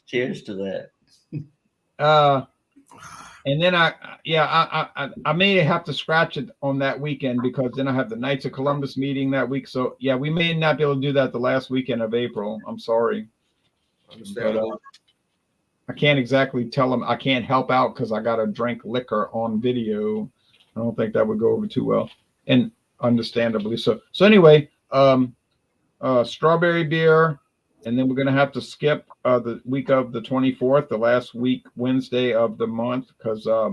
Cheers to that. And then I may have to scratch it on that weekend because then I have the Knights of Columbus meeting that week. So yeah, we may not be able to do that the last weekend of April. I'm sorry. But, I can't exactly tell them I can't help out because I got to drink liquor on video. I don't think that would go over too well, and understandably so. So anyway, strawberry beer, and then we're gonna have to skip the week of the 24th, the last week Wednesday of the month, because I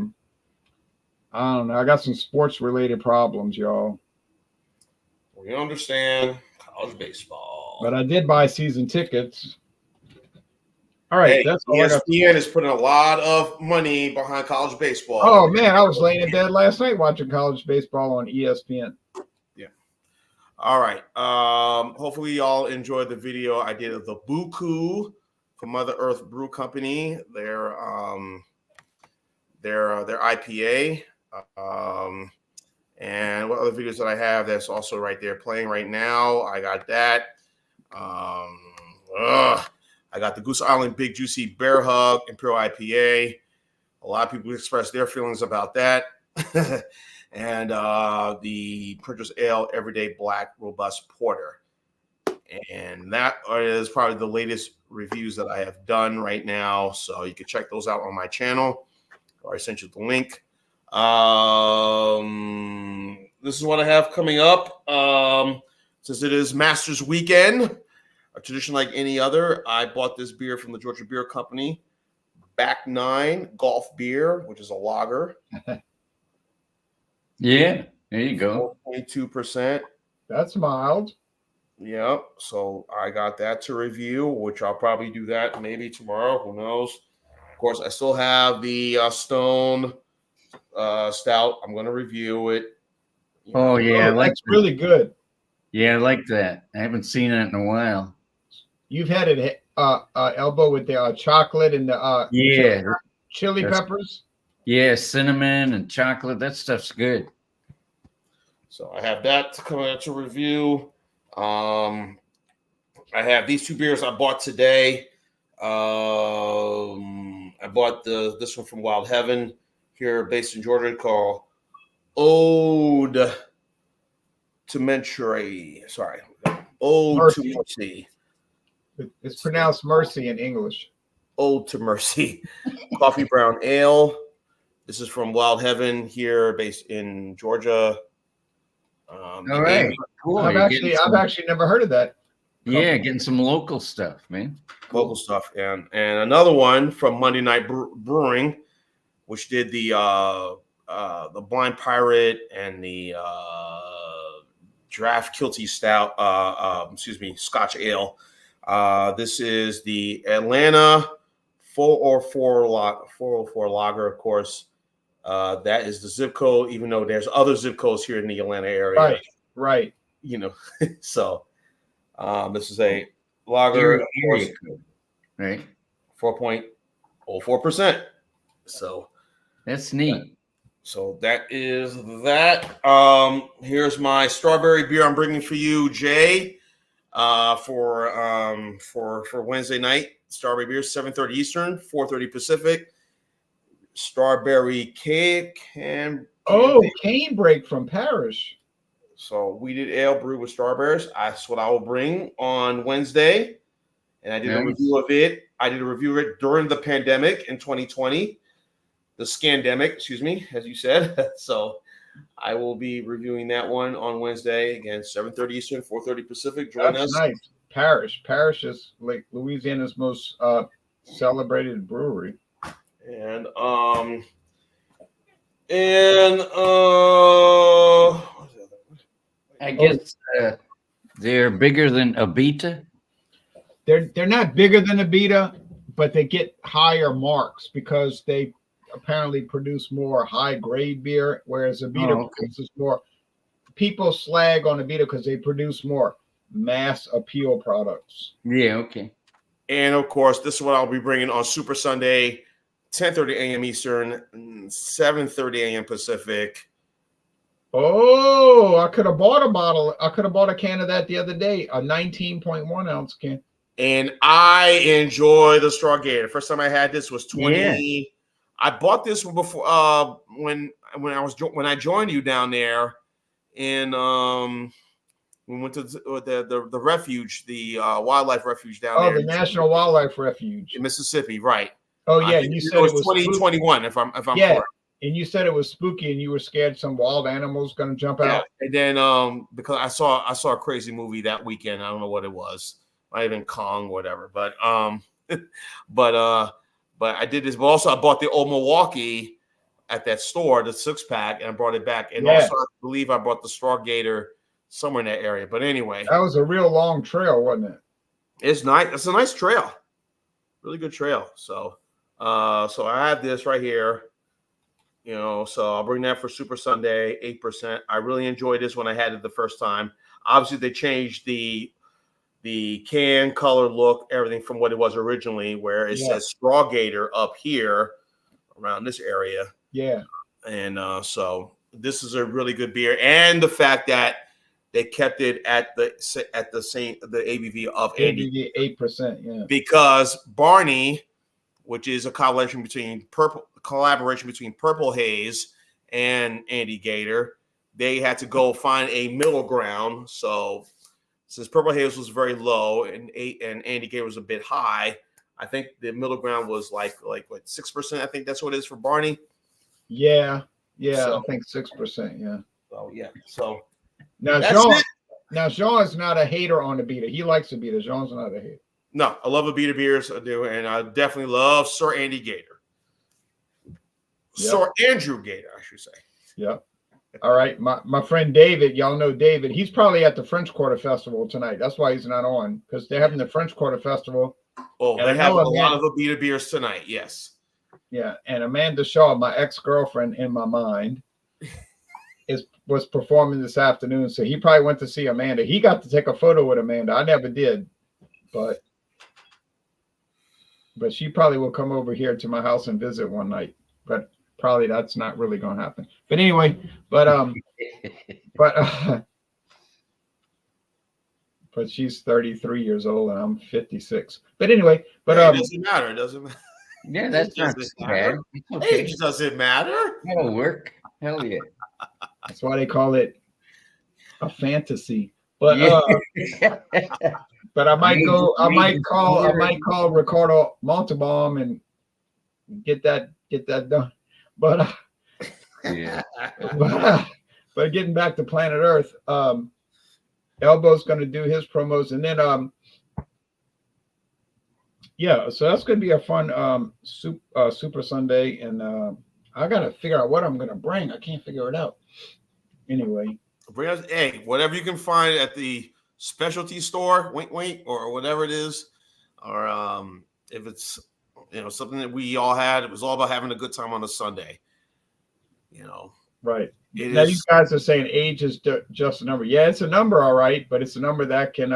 don't know. I got some sports related problems, y'all. We understand college baseball, but I did buy season tickets. All right, hey, that's all I got. ESPN is putting a lot of money behind college baseball. Oh man, I was laying in bed last night watching college baseball on ESPN. Yeah. All right. Hopefully y'all enjoyed the video I did of the Buku from Mother Earth Brew Company. Their IPA. And what other videos that I have that's also right there playing right now. I got that. I got the Goose Island Big Juicy Bear Hug Imperial IPA. A lot of people expressed their feelings about that. And the Purchase Ale Everyday Black Robust Porter. And that is probably the latest reviews that I have done right now. So you can check those out on my channel. Or I sent you the link. This is what I have coming up. Since it is Masters Weekend, a tradition like any other, I bought this beer from the Georgia Beer Company, Back 9 Golf Beer, which is a lager. Yeah, there you go. 4.2%. That's mild. Yeah, so I got that to review, which I'll probably do that maybe tomorrow. Who knows? Of course, I still have the Stone Stout. I'm going to review it. Oh, yeah. I like that's really good. Yeah, I like that. I haven't seen it in a while. You've had it Elbow with the chocolate and the chili peppers. Yeah, cinnamon and chocolate. That stuff's good. So I have that to come out to review. I have these two beers I bought today. I bought this one from Wild Heaven here based in Georgia called Ode to Mercy. Sorry. Ode to Mercy. It's pronounced mercy in English. Ode to Mercy. Coffee Brown Ale. This is from Wild Heaven here based in Georgia. All right. Cool. I've actually never heard of that. Yeah, getting some local stuff, man. Local stuff. And another one from Monday Night Brewing, which did the Blind Pirate and the Draft Kilty Stout, Scotch Ale. This is the Atlanta 404 lager, of course. That is the zip code, even though there's other zip codes here in the Atlanta area. Right. You know, so this is a lager, right? 4.04%. So that's neat. So that is that. Here's my strawberry beer I'm bringing for you, Jay, for Wednesday night. Strawberry beer, 7:30 Eastern, 4:30 Pacific. Strawberry cake and cane break from Parrish. So we did ale brewed with strawberries. That's what I will bring on Wednesday. And I did a review of it. I did a review of it during the pandemic in 2020. The scandemic, excuse me, as you said. So I will be reviewing that one on Wednesday. Again, 7:30 Eastern, 4:30 Pacific. Join us. Nice. Parrish is like Louisiana's most celebrated brewery. And I guess they're bigger than Abita. They're not bigger than Abita, but they get higher marks because they apparently produce more high grade beer, whereas Abita produces more. People slag on Abita because they produce more mass appeal products. Yeah, okay. And of course, this is what I'll be bringing on Super Sunday, 10:30 a.m. Eastern, 7:30 a.m. Pacific. Oh, I could have bought a bottle. I could have bought a can of that the other day, a 19.1 ounce can. And I enjoy the Straw Gator. First time I had this was 20. Yeah. I bought this one before when I joined you down there, and we went to the refuge, the wildlife refuge down there. Oh, the National Wildlife Refuge in Mississippi, right? Oh yeah, you said it was 2021. If I'm yeah, correct. And you said it was spooky, and you were scared some wild animals going to jump out. And then because I saw a crazy movie that weekend. I don't know what it was. Might have been Kong, whatever. But but I did this. But also, I bought the old Milwaukee at that store, the 6-pack, and I brought it back. And also, I believe I bought the Straw Gator somewhere in that area. But anyway, that was a real long trail, wasn't it? It's nice. It's a nice trail, really good trail. So I have this right here. You know, so I'll bring that for Super Sunday, 8%. I really enjoyed this when I had it the first time. Obviously, they changed the can, color, look, everything from what it was originally, where it says Straw Gator up here around this area. Yeah. And so this is a really good beer. And the fact that they kept it at the same ABV of 8%, yeah. Because Barney, which is a collaboration between Purple Haze and Andy Gator, they had to go find a middle ground. So since Purple Haze was very low and Andy Gator was a bit high, I think the middle ground was like what, 6%. I think that's what it is for Barney. Yeah, so, I think 6%. Yeah. Oh yeah. So now Jean is not a hater on the Abita. He likes the Abita. Jean's not a hater. No, I love Abita beers. I do, and I definitely love Sir Andy Gator. Yep. Sir Andrew Gator, I should say. Yep. All right. My friend David, y'all know David. He's probably at the French Quarter Festival tonight. That's why he's not on, because they're having the French Quarter Festival. Oh, they have a lot of Abita beers tonight. Yes. Yeah, and Amanda Shaw, my ex-girlfriend in my mind, was performing this afternoon. So he probably went to see Amanda. He got to take a photo with Amanda. I never did, but she probably will come over here to my house and visit one night. But probably that's not really going to happen. But anyway, but she's 33 years old and I'm 56. But anyway, but it doesn't matter. It doesn't matter. Yeah, that's not bad. Okay. Age doesn't matter. That'll work. Hell yeah. That's why they call it a fantasy. But but I might call Ricardo Montalban and get that done. But but getting back to Planet Earth, Elbow's going to do his promos, and then so that's going to be a fun Super Sunday, and I got to figure out what I'm going to bring. I can't figure it out. Anyway, bring us whatever you can find at the specialty store, wink, or whatever it is, or if it's something that we all had. It was all about having a good time on a Sunday. Right. Now you guys are saying age is just a number. Yeah, it's a number, all right, but it's a number that can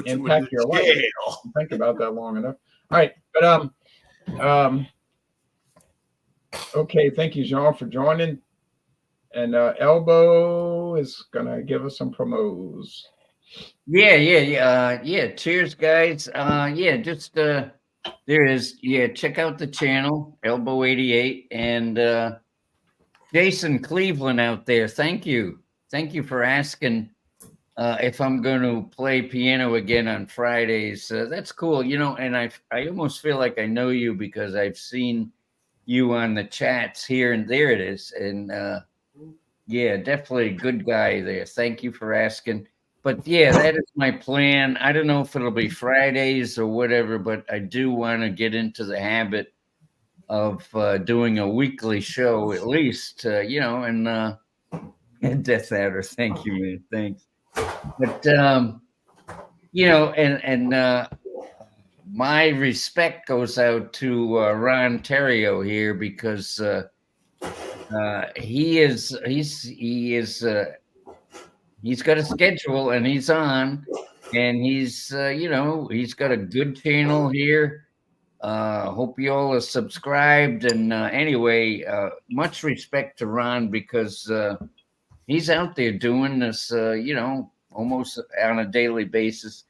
impact your life. Think about that long enough. All right, but okay, thank you, Jean, for joining. And Elbow is gonna give us some promos. Yeah. Cheers, guys. Just there is. Check out the channel, Elbow 88, and Jason Cleveland out there. Thank you for asking if I'm going to play piano again on Fridays. That's cool, and I almost feel like I know you because I've seen you on the chats here and there. It is, and definitely a good guy there. Thank you for asking. But that is my plan. I don't know if it'll be Fridays or whatever, but I do want to get into the habit of doing a weekly show at least, and Death Adder. Thank you, man. Thanks. But my respect goes out to Ron Terrio here because he's got a schedule and he's on, and he's he's got a good channel here. Hope you all are subscribed. And anyway, much respect to Ron because he's out there doing this, almost on a daily basis.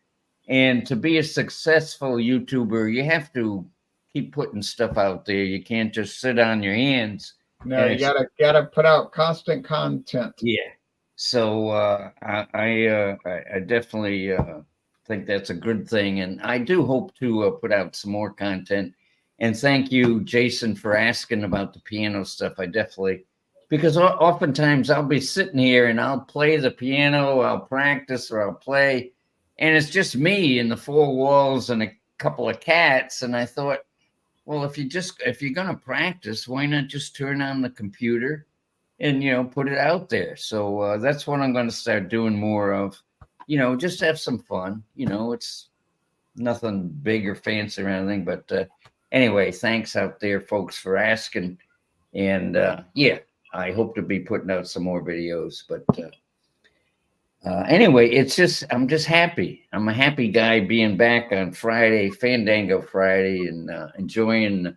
And to be a successful YouTuber, you have to keep putting stuff out there. You can't just sit on your hands. No, you gotta put out constant content. Yeah. So I definitely think that's a good thing, and I do hope to put out some more content. And thank you, Jason, for asking about the piano stuff. I definitely, because oftentimes I'll be sitting here and I'll play the piano, I'll practice, or I'll play, and it's just me in the four walls and a couple of cats. And I thought, well, if you're gonna practice, why not just turn on the computer and put it out there? So that's what I'm going to start doing more of. Just have some fun. It's nothing big or fancy or anything. But anyway, thanks out there, folks, for asking. And yeah, I hope to be putting out some more videos. But anyway, I'm just happy. I'm a happy guy being back on Friday, Fandango Friday, and enjoying.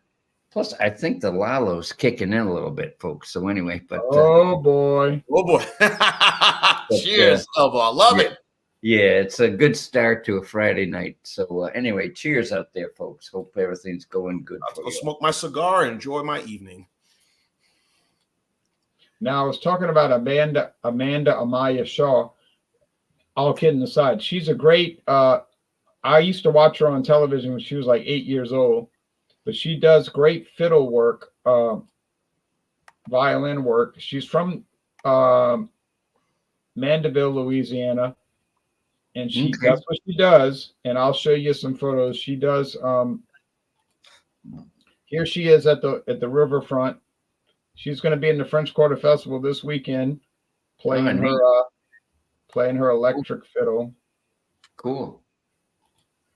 Plus, I think the Lalo's kicking in a little bit, folks. So anyway, but oh boy, Cheers, Elbow. I love it. Yeah, it's a good start to a Friday night. So anyway, cheers out there, folks. Hope everything's going good. I'll go smoke my cigar and enjoy my evening. Now I was talking about Amanda Amaya Shaw. All kidding aside, she's a great. I used to watch her on television when she was like 8 years old. But she does great fiddle work, violin work. She's from Mandeville, Louisiana, and that's what she does. And I'll show you some photos. She does. Here she is at the riverfront. She's going to be in the French Quarter Festival this weekend, playing her electric fiddle. Cool.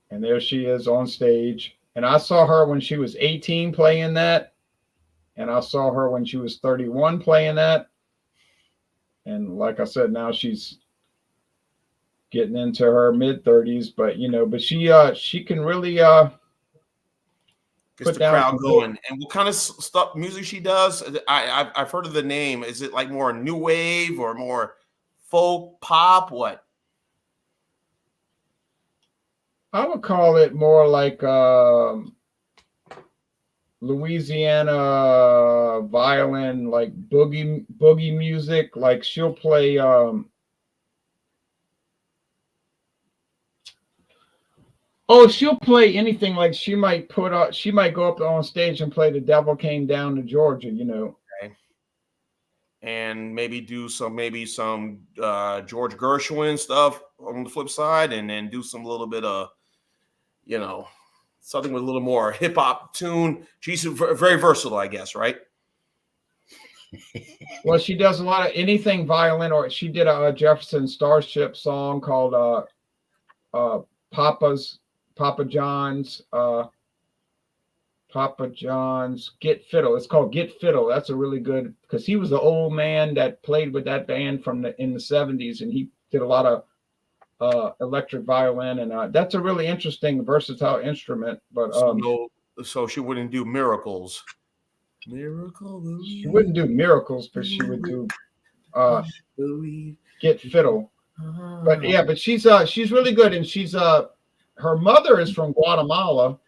And there she is on stage. And I saw her when she was 18 playing that. And I saw her when she was 31 playing that. And like I said, now she's getting into her mid-30s. But she can really gets the crowd going. And what kind of music she does? I've heard of the name. Is it like more new wave or more folk, pop? What? I would call it more like Louisiana violin, like boogie music. Like she'll play she'll play anything. Like she might go up on stage and play The Devil Came Down to Georgia, Okay. And maybe do some George Gershwin stuff on the flip side, and then do some little bit of something with a little more hip hop tune. She's very versatile, I guess, right? Well, she does a lot of anything violin, or she did a Jefferson Starship song called Papa John's Get Fiddle. It's called Get Fiddle. That's a really good, because he was the old man that played with that band in the 70s, and he did a lot of electric violin, and that's a really interesting, versatile instrument. But so she wouldn't do miracles. She wouldn't do miracles, but she would do Get Fiddle. But yeah, but she's really good, and her mother is from Guatemala,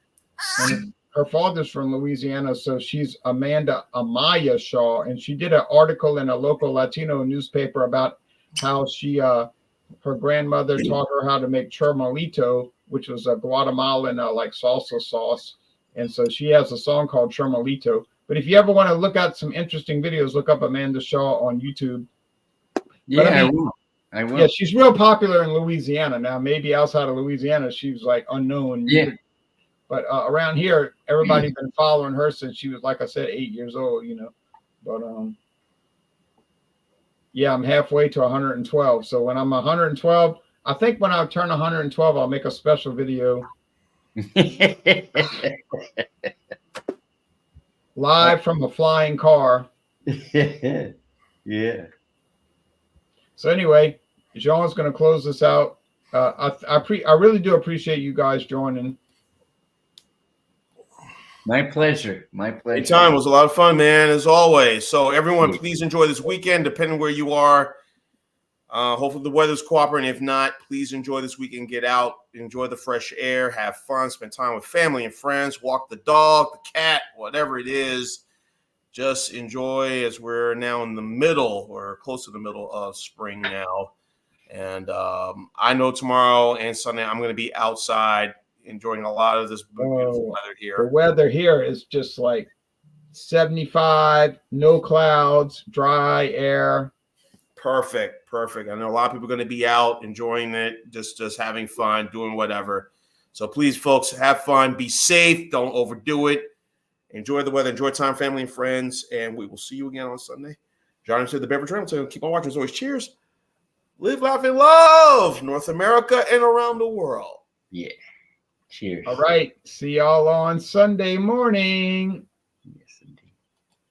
and her father's from Louisiana. So she's Amanda Amaya Shaw, and she did an article in a local Latino newspaper about how her grandmother taught her how to make churmalito, which was a Guatemalan like salsa sauce. And so she has a song called Churmalito. But if you ever want to look at some interesting videos, look up Amanda Shaw on YouTube. Yeah, I will. Yeah, she's real popular in Louisiana. Now, maybe outside of Louisiana, she's like unknown. Yeah. But around here, everybody's been following her since she was, like I said, 8 years old, But yeah, I'm halfway to 112. So when I'm 112, I think when I turn 112, I'll make a special video Live from a flying car. Yeah. So anyway, Jean's going to close this out. I really do appreciate you guys joining. My pleasure. My pleasure. Anytime. It was a lot of fun, man, as always. So everyone, please enjoy this weekend, depending where you are. Hopefully the weather's cooperating. If not, please enjoy this weekend. Get out, enjoy the fresh air, have fun, spend time with family and friends, walk the dog, the cat, whatever it is. Just enjoy, as we're now in the middle or close to the middle of spring now. And I know tomorrow and Sunday I'm going to be outside enjoying a lot of this beautiful weather here. The weather here is just like 75, no clouds, dry air. Perfect. I know a lot of people are going to be out enjoying it, just having fun, doing whatever. So please, folks, have fun, be safe, don't overdo it. Enjoy the weather, enjoy time, family and friends, and we will see you again on Sunday. John said the Beverage Round, so keep on watching. As always, cheers. Live, laugh, and love, North America and around the world. Yeah. Cheers. All right. See y'all on Sunday morning.